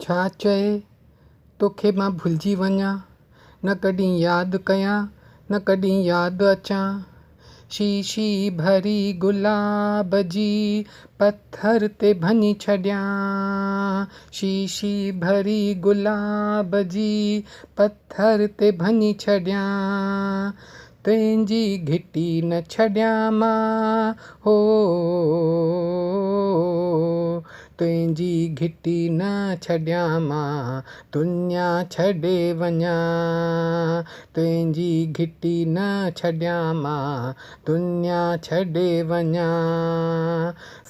छा चए तोखे मां भुलिजी वञा, न कॾहिं यादि कयां, न कॾहिं यादि अचां। शीशी भरी गुलाब जी पत्थर ते भञी छॾियां। शीशी भरी गुलाब जी पत्थर ते भञी छॾियां। तुंहिंजी घिटी न छॾियां मां हो, तुंहिंजी घिटी न छॾियां मां, दुनिया छॾे वञा। तुंहिंजी घिटी न छॾियां मां, दुनिया छॾे वञा।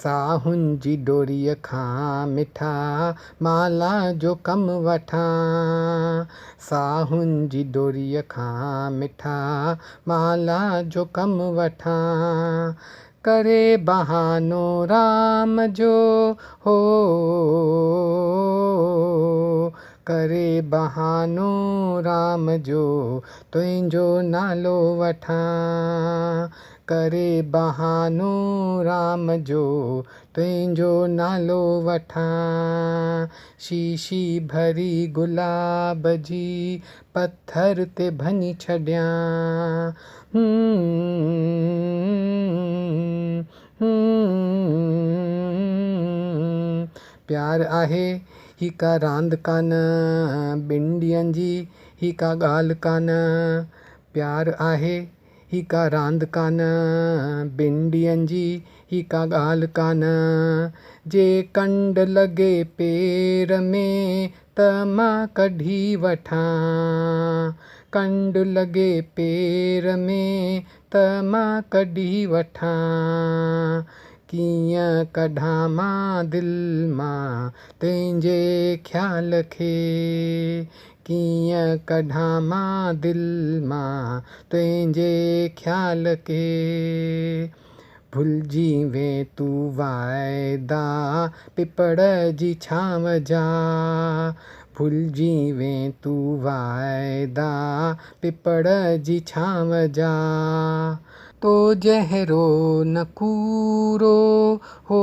साहुनि जी डोरीअ खां मिठा माला जो कमु वठां। साहुनि जी डोरीअ खां मिठा माला जो कमु वठां। करे बहानो राम जो हो, करे बहानो राम जो तुंहिंजो नालो वठां। करे बहानो राम जो तुंहिंजो नालो वठां। शीशी भरी गुलाब जी पत्थर ते भञी छॾियां। प्यार आहे ही का रांदि कान, ॿिनि ॾींहंनि जी ही का ॻाल्हि कान। प्यार आहे ही का रांदि कान, ॿिनि ॾींहंनि जी ही का ॻाल्हि कान। जे कंड लॻे पेर में त मां कढी वठां। कंड लॻे पेर में त मां कढी वठां। कीअं कढां मां दिलि मां तुंहिंजे ख़्याल खे। कीअं कढां मां दिलि मां तुंहिंजे ख़्याल खे। भुलिजी वे तूं वाइदा पिपड़ जी छांव जा। भुलिजी वे तूं वाइदा पिपड़ जी छांव जा। तो जहिड़ो न कूरो हो,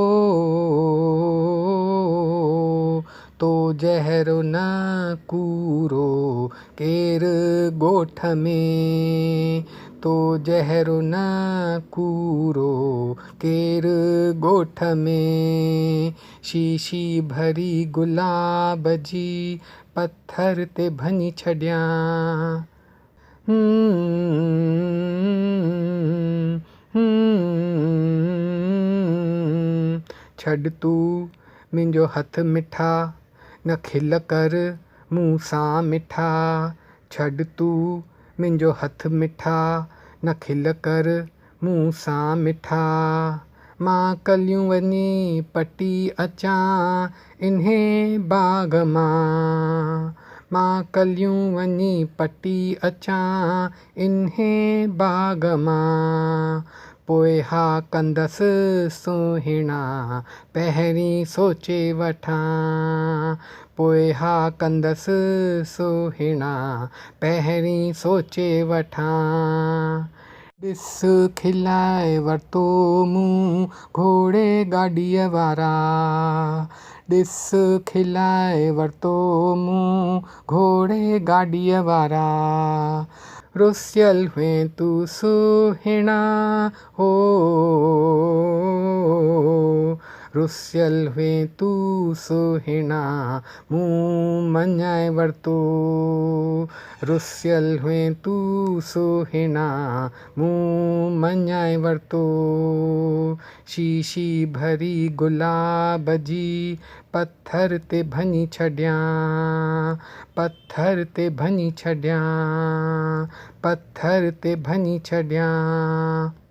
तो जहिड़ो न कूरो केरु ॻोठ में। तो जहिड़ो न कूरो केरु ॻोठ में। शीशी भरी गुलाब जी पत्थर ते भञी छॾियां। छॾ तूं मुंहिंजो हथ मिठा, न खिल कर मूं सां मिठा। छॾ तूं मुंहिंजो हथ मिठा, न खिल कर मूं सां मिठा। मां कलियूं वञी पटी अचां इन्हे बाग़ मां। मां कलियूं वञी पटी अचां इन्हे बाग़ मां। पोइ हा कंदसि सुहिणा पहिरीं सोचे वठां। पोइ हा कंदसि सुहिणा पहिरीं सोचे वठां। ॾिस खिलाए वरितो मूं घोड़े गाॾीअ वारा। ॾिस खिलाए वरितो मूं घोड़े गाॾीअ वारा। रुसियल हुए तूं सुहिणा हो, रुसियल हुए तूं सुहिणा मूं मञाए वरितो। रुसियल हुए तूं सुहिणा मूं मञाए वरितो। शीशी भरी गुलाब जी पत्थर ते भञी छॾियां। पत्थर ते भञी छॾियां। पत्थर ते भञी छॾियां।